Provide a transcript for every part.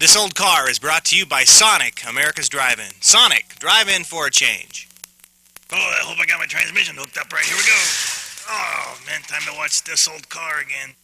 This old car is brought to you by Sonic, America's Drive-In. Sonic, drive-in for a change. Oh, I hope I got my transmission hooked up right. Here we go. Oh, man, time to watch this old car again.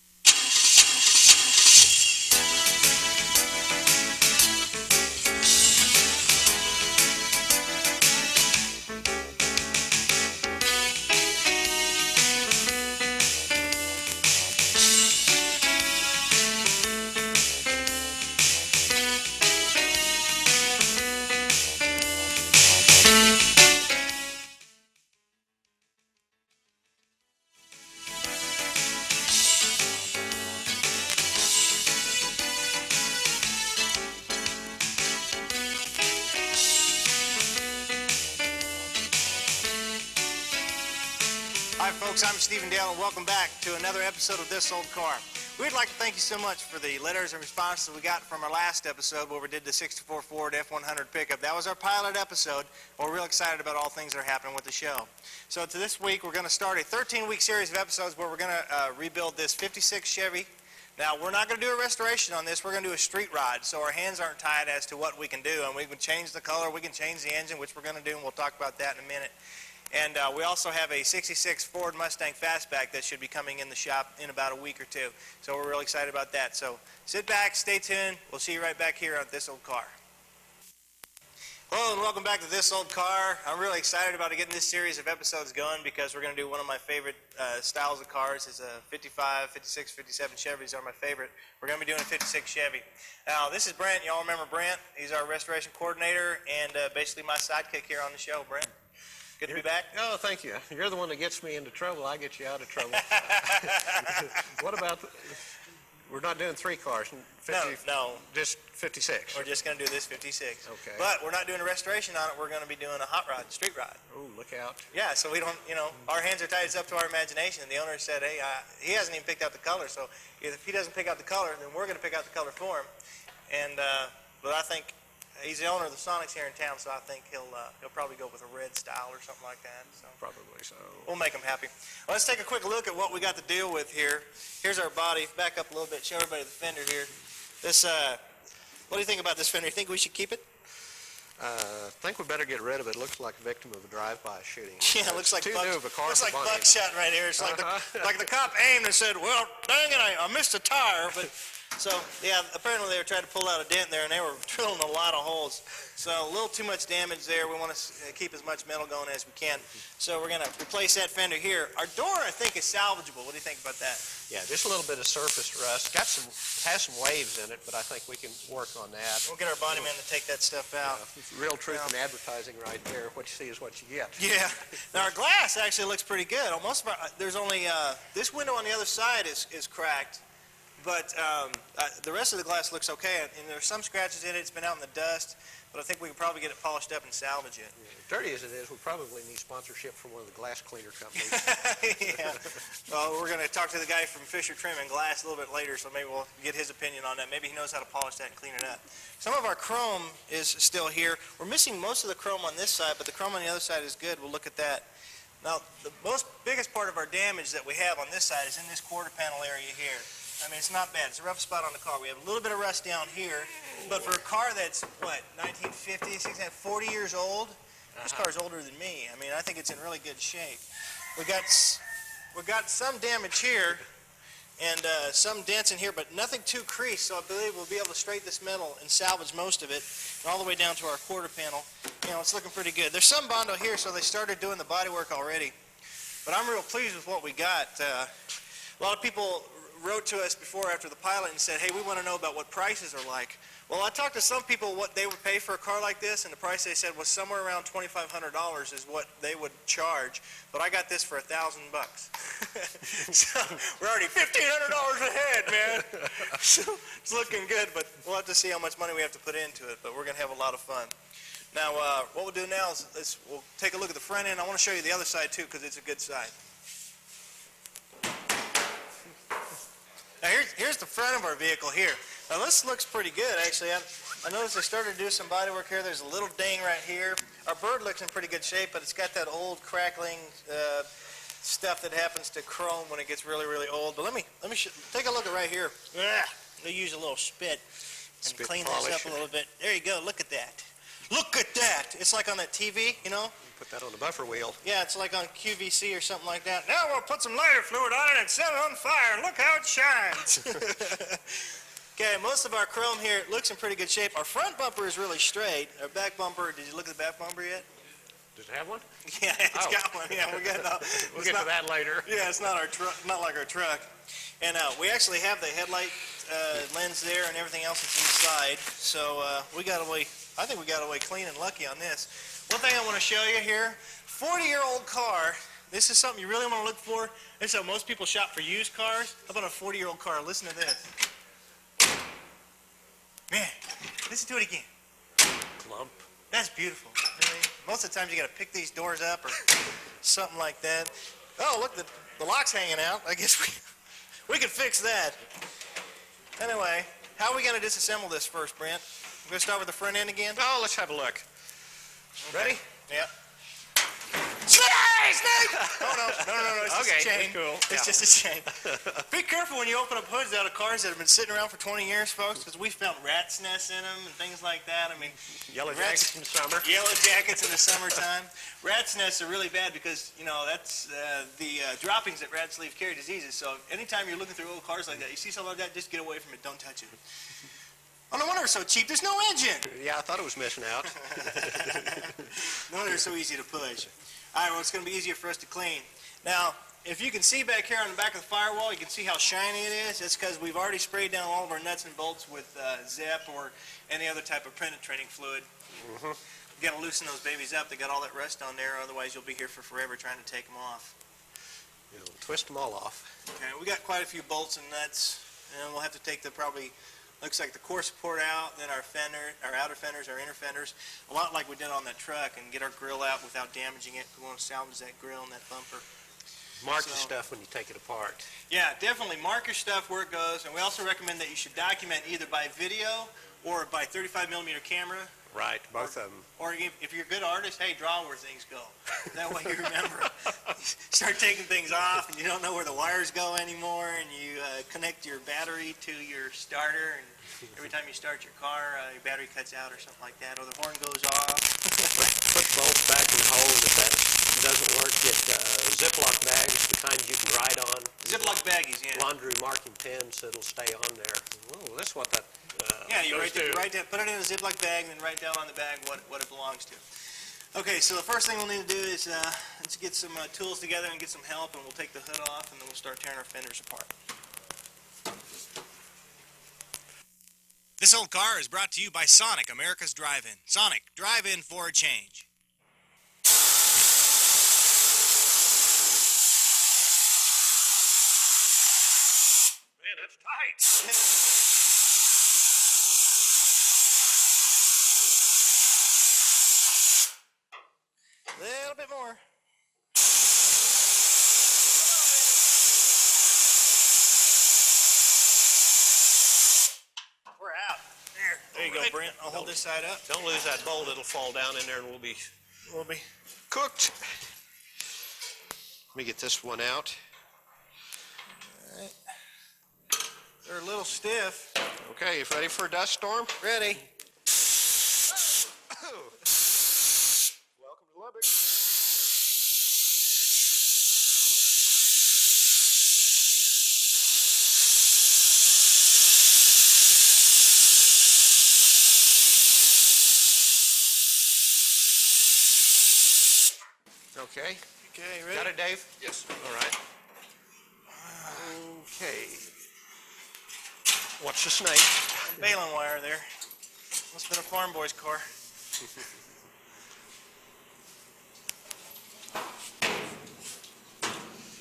Hi folks, I'm Stephen Dale and welcome back to another episode of This Old Car. We'd like to thank you so much for the letters and responses we got from our last episode where we did the 64 Ford F100 pickup. That was our pilot episode. We're real excited about all things that are happening with the show. So to this week we're going to start a 13-week series of episodes where we're going to rebuild this 56 Chevy. Now we're not going to do a restoration on this, we're going to do a street ride, so our hands aren't tied as to what we can do, and we can change the color, we can change the engine, which we're going to do, and we'll talk about that in a minute. And we also have a 66 Ford Mustang Fastback that should be coming in the shop in about a week or two. So we're really excited about that. So sit back, stay tuned. We'll see you right back here on This Old Car. Hello and welcome back to This Old Car. I'm really excited about getting this series of episodes going because we're going to do one of my favorite styles of cars. It's a 55, 56, 57 Chevys are my favorite. We're going to be doing a 56 Chevy. Now this is Brent. Y'all remember Brent? He's our restoration coordinator and basically my sidekick here on the show. Brent. Good to be back. Oh, thank you. You're the one that gets me into trouble. I get you out of trouble. What about, we're not doing three cars? 50, no. Just 56? We're just going to do this 56. Okay. But we're not doing a restoration on it. We're going to be doing a hot rod, street ride. Oh, look out. Yeah, so we don't, our hands are tied. It's up to our imagination. And the owner said, hey, he hasn't even picked out the color. So if he doesn't pick out the color, then we're going to pick out the color for him. And, but I think, he's the owner of the Sonics here in town, so I think he'll probably go with a red style or something like that. So probably so. We'll make him happy. Well, let's take a quick look at what we got to deal with here. Here's our body. Back up a little bit. Show everybody the fender here. This, what do you think about this fender? You think we should keep it? I think we better get rid of it. It looks like a victim of a drive-by shooting. Yeah, it looks like too new of a car. Looks like buckshot right here. It's like the cop aimed and said, "Well, dang it, I missed a tire." But so yeah, apparently they were trying to pull out a dent there, and they were drilling a lot of holes. So a little too much damage there. We want to keep as much metal going as we can. So we're going to replace that fender here. Our door, I think, is salvageable. What do you think about that? Yeah, just a little bit of surface rust. Has some waves in it, but I think we can work on that. We'll get our body man to take that stuff out. Yeah, real truth in advertising right there. What you see is what you get. Yeah. Now our glass actually looks pretty good. Most of our, there's only this window on the other side is cracked, but the rest of the glass looks okay. And there's some scratches in it. It's been out in the dust, but I think we can probably get it polished up and salvage it. Yeah, dirty as it is, we probably need sponsorship from one of the glass cleaner companies. Yeah. Well, we're going to talk to the guy from Fisher Trim and Glass a little bit later, so maybe we'll get his opinion on that. Maybe he knows how to polish that and clean it up. Some of our chrome is still here. We're missing most of the chrome on this side, but the chrome on the other side is good. We'll look at that. Now, the biggest part of our damage that we have on this side is in this quarter panel area here. I mean, it's not bad. It's a rough spot on the car. We have a little bit of rust down here, but for a car that's, what, 1950, 40 years old, this car's older than me. I mean, I think it's in really good shape. We got some damage here and some dents in here, but nothing too creased, so I believe we'll be able to straighten this metal and salvage most of it, and all the way down to our quarter panel. It's looking pretty good. There's some Bondo here, so they started doing the body work already, but I'm real pleased with what we got. A lot of people wrote to us before after the pilot and said, hey, we want to know about what prices are like. Well, I talked to some people what they would pay for a car like this, and the price they said was somewhere around $2,500 is what they would charge, but I got this for $1,000 bucks. So we're already $1,500 ahead, man. So it's looking good, but we'll have to see how much money we have to put into it, but we're going to have a lot of fun. Now, what we'll do now is we'll take a look at the front end. I want to show you the other side, too, because it's a good side. Now here's the front of our vehicle here. Now this looks pretty good actually. I noticed they started to do some body work here. There's a little ding right here. Our bird looks in pretty good shape, but it's got that old crackling stuff that happens to chrome when it gets really, really old. But let me take a look at right here. They use a little spit. and Spit clean polish. this up a little bit. There you go. Look at that. Look at that. It's like on that TV, you know? Put that on the buffer wheel. Yeah, it's like on QVC or something like that. Now we'll put some lighter fluid on it and set it on fire. Look how it shines. Okay, most of our chrome here looks in pretty good shape. Our front bumper is really straight. Our back bumper, did you look at the back bumper yet? Does it have one? Yeah, it's got one. Yeah, we got We'll get to that later. Yeah, it's not our truck, not like our truck. And we actually have the headlight lens there and everything else that's inside. So we got away. I think we got away clean and lucky on this. One thing I want to show you here: 40-year-old car. This is something you really want to look for. This is how most people shop for used cars. How about a 40-year-old car? Listen to this. Man, listen to it again. Clump. That's beautiful. I mean, most of the times you got to pick these doors up or something like that. Oh, look, the lock's hanging out. I guess we could fix that. Anyway, how are we going to disassemble this first, Brent? We're going to start with the front end again? Oh, let's have a look. Ready? Yeah. Snake! Oh, no, it's just a chain. That's cool. It's just a chain. Be careful when you open up hoods out of cars that have been sitting around for 20 years, folks, because we found rat's nests in them and things like that. I mean, Yellow jackets in the summer. Yellow jackets in the summertime. Rat's nests are really bad because, you know, that's the droppings that rats leave carry diseases. So anytime you're looking through old cars like that, you see something like that, just get away from it. Don't touch it. Oh, no wonder it's so cheap. There's no engine. Yeah, I thought it was missing out. No wonder it's so easy to push. All right, well, it's going to be easier for us to clean. Now, if you can see back here on the back of the firewall, you can see how shiny it is. That's because we've already sprayed down all of our nuts and bolts with Zep or any other type of penetrating fluid. You got to loosen those babies up. They got all that rust on there. Otherwise, you'll be here for forever trying to take them off. You'll twist them all off. Okay, we got quite a few bolts and nuts, and we'll have to take the probably. Looks like the core support out, then our fender, our outer fenders, our inner fenders, a lot like we did on that truck, and get our grill out without damaging it. We want to salvage that grill and that bumper. Mark the stuff when you take it apart. Yeah, definitely mark your stuff where it goes, and we also recommend that you should document either by video or by 35mm camera. Right, both of them. Or if you're a good artist, hey, draw where things go. That way you remember. Start taking things off, and you don't know where the wires go anymore, and you connect your battery to your starter, and every time you start your car, your battery cuts out or something like that, or the horn goes off. Put both back in the hole if that doesn't work. Get Ziploc bags, the kind you can write on. Ziploc baggies, yeah. Laundry marking pens, so it'll stay on there. Oh, that's what that yeah, you write down, put it in a Ziploc bag, and then write down on the bag what it belongs to. Okay, so the first thing we'll need to do is let's get some tools together and get some help, and we'll take the hood off, and then we'll start tearing our fenders apart. This old car is brought to you by Sonic, America's Drive-In. Sonic, drive-in for a change. Man, that's tight. A little bit more. We're out. There you go, Brent. I'll hold this side up. Don't lose that bolt. It'll fall down in there and we'll be cooked. Let me get this one out. All right. They're a little stiff. Okay, you ready for a dust storm? Ready. Welcome to Lubbock. Okay. Okay, ready? Got it, Dave? Yes. All right. Okay. Watch the snake. Baling wire there. Must have been a farm boy's car.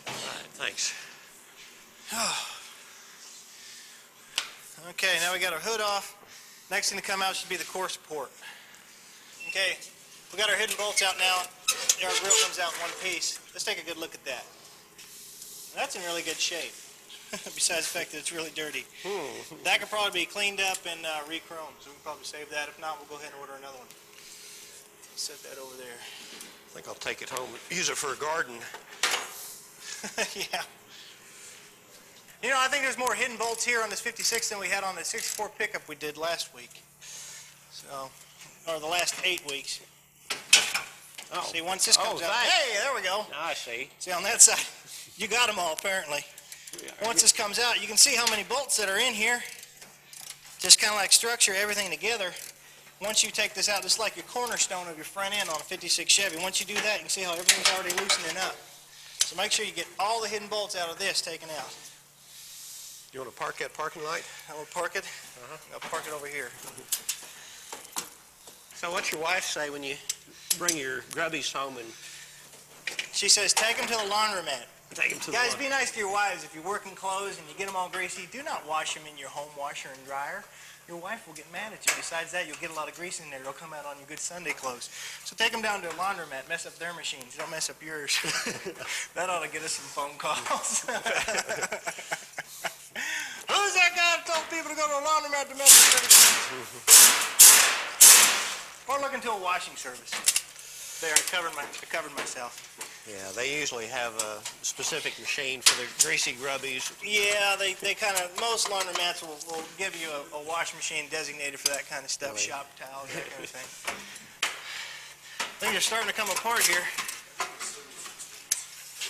All right, thanks. Okay, now we got our hood off. Next thing to come out should be the core support. Okay, we got our hidden bolts out now. Our grill comes out in one piece. Let's take a good look at that. That's in really good shape, besides the fact that it's really dirty. That could probably be cleaned up and re-chromed, so we can probably save that. If not, we'll go ahead and order another one. Set that over there. I think I'll take it home and use it for a garden. Yeah. You know, I think there's more hidden bolts here on this 56 than we had on the 64 pickup we did last week. So, or the last 8 weeks. Oh. See, once this comes out, thanks. hey, there we go. I see. See, on that side, you got them all apparently. Once this comes out, you can see how many bolts that are in here. Just kind of like structure everything together. Once you take this out, just like your cornerstone of your front end on a 56 Chevy, once you do that, you can see how everything's already loosening up. So make sure you get all the hidden bolts out of this taken out. You want to park that parking light? I will park it. I'll park it over here. So what's your wife say when you bring your grubbies home and She says, take them to the laundromat. take them to Guys, the be nice to your wives. If you're working clothes and you get them all greasy, do not wash them in your home washer and dryer. Your wife will get mad at you. Besides that, you'll get a lot of grease in there. It'll come out on your good Sunday clothes. So take them down to a laundromat, mess up their machines. Don't mess up yours. That ought to get us some phone calls. Who's that guy that told people to go to a laundromat to mess up their machines? Or look into a washing service. There, I covered myself. Yeah, they usually have a specific machine for the greasy grubbies. Yeah, they kind of, most laundromats will give you a wash machine designated for that kind of stuff, Really? shop towels, that kind of thing. Things are starting to come apart here.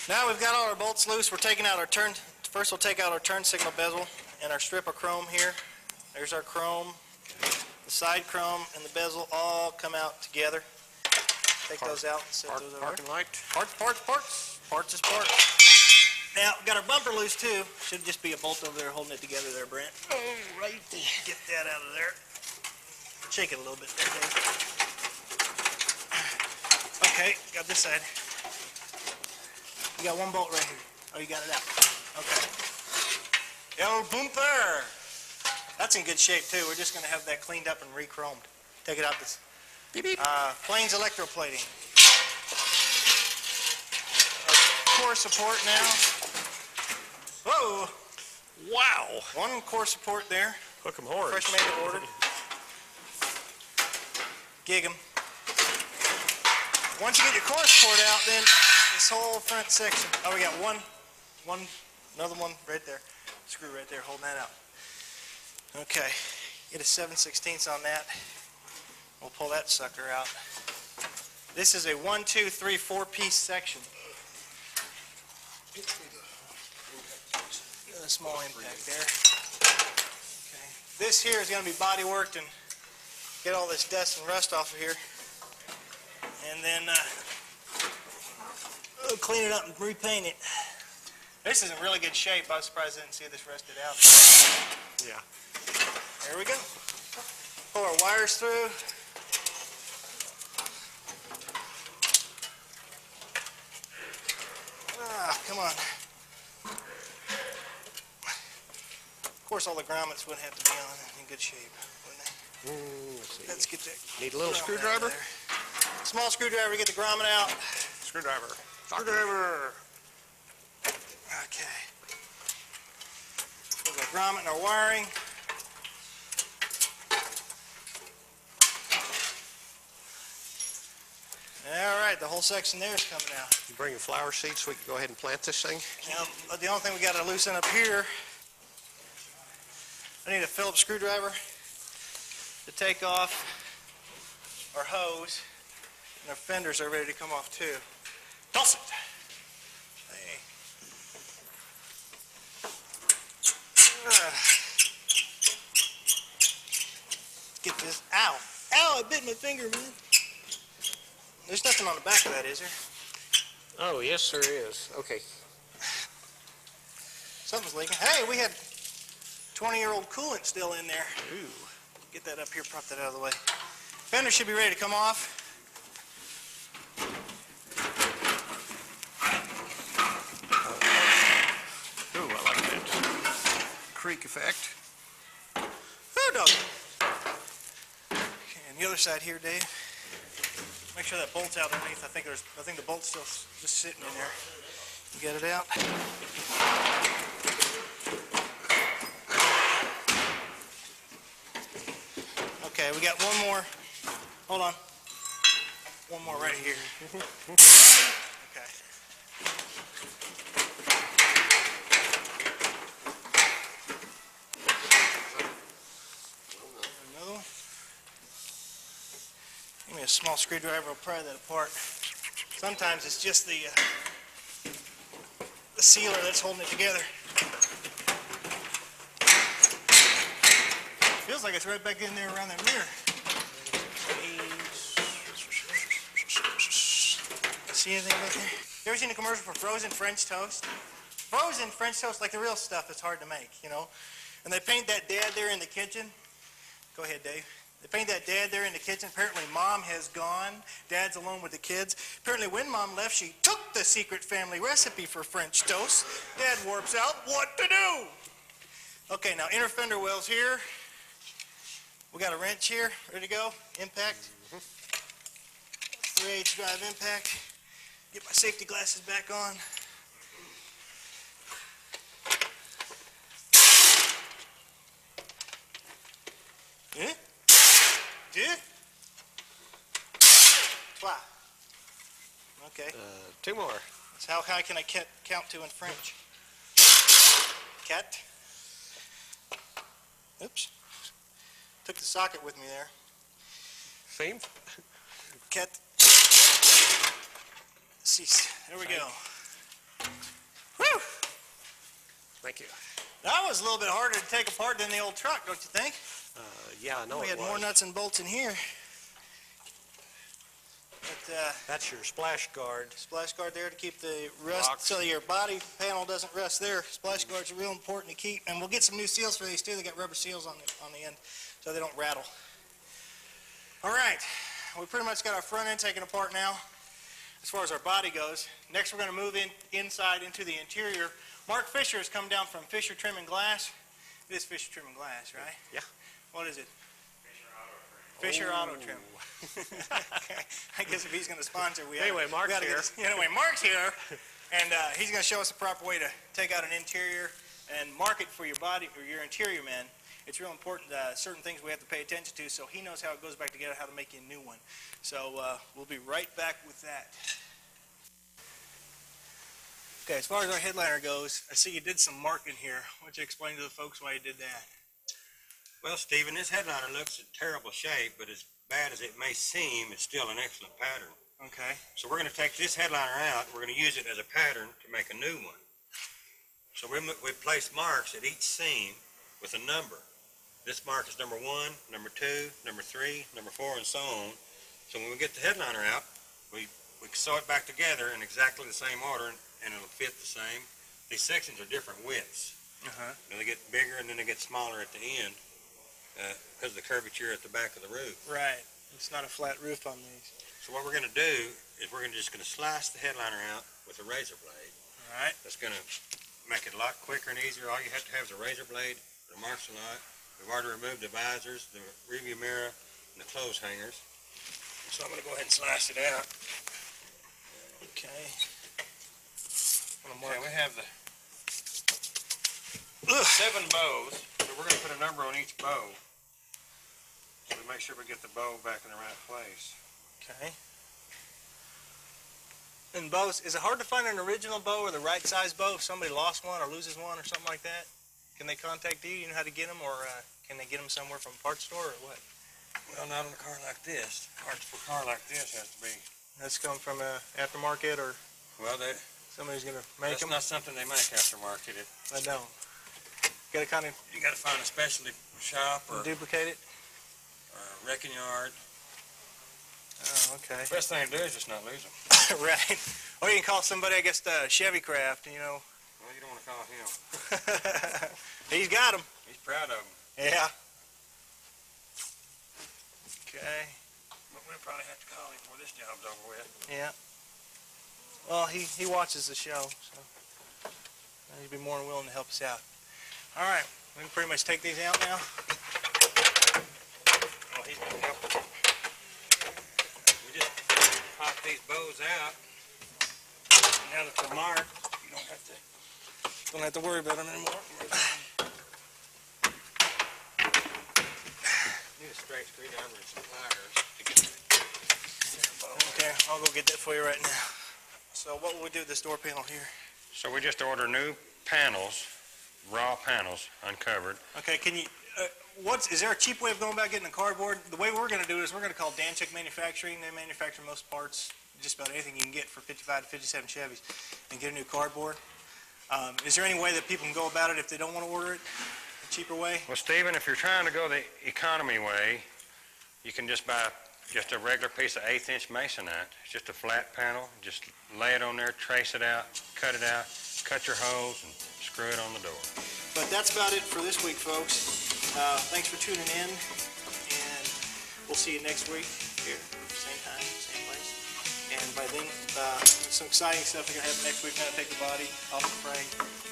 Now we've got all our bolts loose. We're taking out our turn, first we'll take out our turn signal bezel and our strip of chrome here. There's our chrome, the side chrome and the bezel all come out together. Take those out and set those over. Parking light. Parts. Parts is parts. Now, we've got our bumper loose too. Should just be a bolt over there holding it together there, Brent. Oh, right. Get that out of there. Shake it a little bit there, Dave. Okay, got this side. You got one bolt right here. Oh, you got it out. Okay. El bumper. That's in good shape too. We're just going to have that cleaned up and re-chromed. Take it out this. Beep, beep. Plains electroplating. Core support now. Whoa! Wow. One core support there. Hook 'em horns. Fresh made to order. Gig 'em. Once you get your core support out, then this whole front section. Oh, we got another one right there. Screw right there, holding that out. Okay. Get a 7/16 on that. We'll pull that sucker out. This is a 1, 2, 3, 4-piece section. A small impact there. Okay. This here is going to be body worked and get all this dust and rust off of here. And then we'll clean it up and repaint it. This is in really good shape. I was surprised I didn't see this rusted out. Yeah. There we go. Pull our wires through. Come on. Of course, all the grommets would have to be on in good shape, wouldn't they? Let's get that. Need a little grommet screwdriver? out of there. Small screwdriver to get the grommet out. Screwdriver. Screwdriver. Okay. Put our grommet and our wiring. All right, the whole section there is coming out. You bring your flower seeds so we can go ahead and plant this thing? Now, the only thing we got to loosen up here, I need a Phillips screwdriver to take off our hose, and our fenders are ready to come off too. Toss it! Hey. Let's get this. Ow! Ow! I bit my finger, man. There's nothing on the back of that, is there? Oh, yes, there is. Okay. Something's leaking. Hey, we had 20-year-old coolant still in there. Ooh. Get that up here, prop that out of the way. Fender should be ready to come off. Ooh, I like that creak effect. Oh, dog. Okay, and the other side here, Dave. Make sure that bolt's out underneath. I think the bolt's still just sitting in there. You get it out? Okay, we got one more. Hold on. One more right here. Okay. a small screwdriver will pry that apart. Sometimes it's just the sealer that's holding it together. Feels like it's right back in there around that mirror. See anything back there? You ever seen a commercial for frozen French toast? Frozen French toast, like the real stuff, is hard to make, you know? And they paint that dad there in the kitchen. Go ahead, Dave. They paint that dad there in the kitchen. Apparently, Mom has gone. Dad's alone with the kids. Apparently, when Mom left, she took the secret family recipe for French toast. Dad warps out. What to do? Okay, now inner fender well's here. We got a wrench here. Ready to go? Impact. 3/8 drive impact. Get my safety glasses back on. Yeah? Deux? Trois. Okay. 2 more. So how high can I count to in French? Quatre. Oops. Took the socket with me there. Same? Quatre. Six. There we go. Whew! Thank you. That was a little bit harder to take apart than the old truck, don't you think? Yeah, I know We it had was. more nuts and bolts in here. But, That's your splash guard. splash guard there to keep the rust, Rocks. so your body panel doesn't rust there. Splash guards are real important to keep, and we'll get some new seals for these too. They got rubber seals on the end, so they don't rattle. All right, we pretty much got our front end taken apart now, as far as our body goes. Next, we're going to move inside into the interior. Mark Fisher has come down from Fisher Trim and Glass. It is Fisher Trim and Glass, right? Yeah. What is it? Fisher Auto Trim. Okay. I guess if he's going to sponsor, Anyway, Mark's here. Anyway, Mark's here, and he's going to show us the proper way to take out an interior and mark it for your body or your interior man. It's real important, certain things we have to pay attention to, so he knows how it goes back together, how to make you a new one. So we'll be right back with that. Okay, as far as our headliner goes, I see you did some marking here. Why don't you explain to the folks why you did that? Well, Stephen, this headliner looks in terrible shape, but as bad as it may seem, it's still an excellent pattern. Okay. So we're going to take this headliner out. We're going to use it as a pattern to make a new one. So we place marks at each seam with a number. This mark is number 1, number 2, number 3, number 4, and so on. So when we get the headliner out, we sew it back together in exactly the same order, and it'll fit the same. These sections are different widths. They get bigger and then they get smaller at the end because of the curvature at the back of the roof. Right. It's not a flat roof on these. So what we're going to do is we're just going to slice the headliner out with a razor blade. All right. That's going to make it a lot quicker and easier. All you have to have is a razor blade. It marks a lot. We've already removed the visors, the review mirror, and the clothes hangers. So I'm going to go ahead and slice it out. Okay. Okay, we have the 7 bows, so we're going to put a number on each bow. So we make sure we get the bow back in the right place. Okay. And bows, is it hard to find an original bow or the right size bow if somebody lost one or loses one or something like that? Can they contact you? You know how to get them, or can they get them somewhere from a parts store or what? Well, not on a car like this. Parts for a car like this has to be. That's coming from a aftermarket, or Well, somebody's going to make that's them? not something they make aftermarket. I don't. Got to kind of You got to find a specialty shop or duplicate it? a wrecking yard. Oh, okay. The best thing to do is just not lose them. Right. Or you can call somebody, I guess, Chevy Craft, you know. Well, you don't want to call him. He's got them. He's proud of them. Yeah. Okay. But we'll probably have to call him before this job's over with. Yeah. Well, he watches the show, so he'd be more than willing to help us out. All right. We can pretty much take these out now. Well, he's going to help us. We just pop these bows out. Now that they're marked, you don't have to worry about them anymore. Need a straight screwdriver and some pliers to get the bow. Okay, I'll go get that for you right now. So what will we do with this door panel here? So we just order new panels, raw panels uncovered. Okay, can you, is there a cheap way of going about getting the cardboard? The way we're gonna do it is we're gonna call Danchick Manufacturing. They manufacture most parts, just about anything you can get for 55 to 57 Chevys, and get a new cardboard. Is there any way that people can go about it if they don't want to order it, a cheaper way? Well, Stephen, if you're trying to go the economy way, you can just buy just a regular piece of 1/8" masonite. It's just a flat panel. Just lay it on there, trace it out, cut your holes, and screw it on the door. But that's about it for this week, folks. Thanks for tuning in, and we'll see you next week here, same time, same place. And by then, some exciting stuff is going to happen next week. We're going to take the body off the frame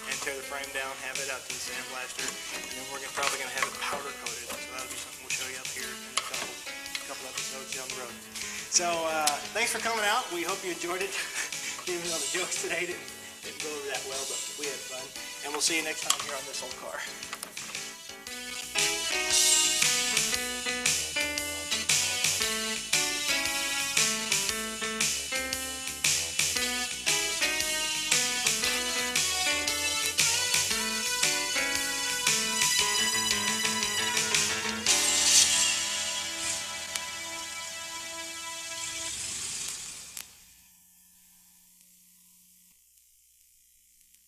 and tear the frame down, have it out to the sandblaster, and then we're probably going to have it powder coated. So that'll be something we'll show you up here in a couple episodes down the road. So thanks for coming out. We hope you enjoyed it, even though the jokes today didn't go over that well, but we had fun. And we'll see you next time here on This Old Car.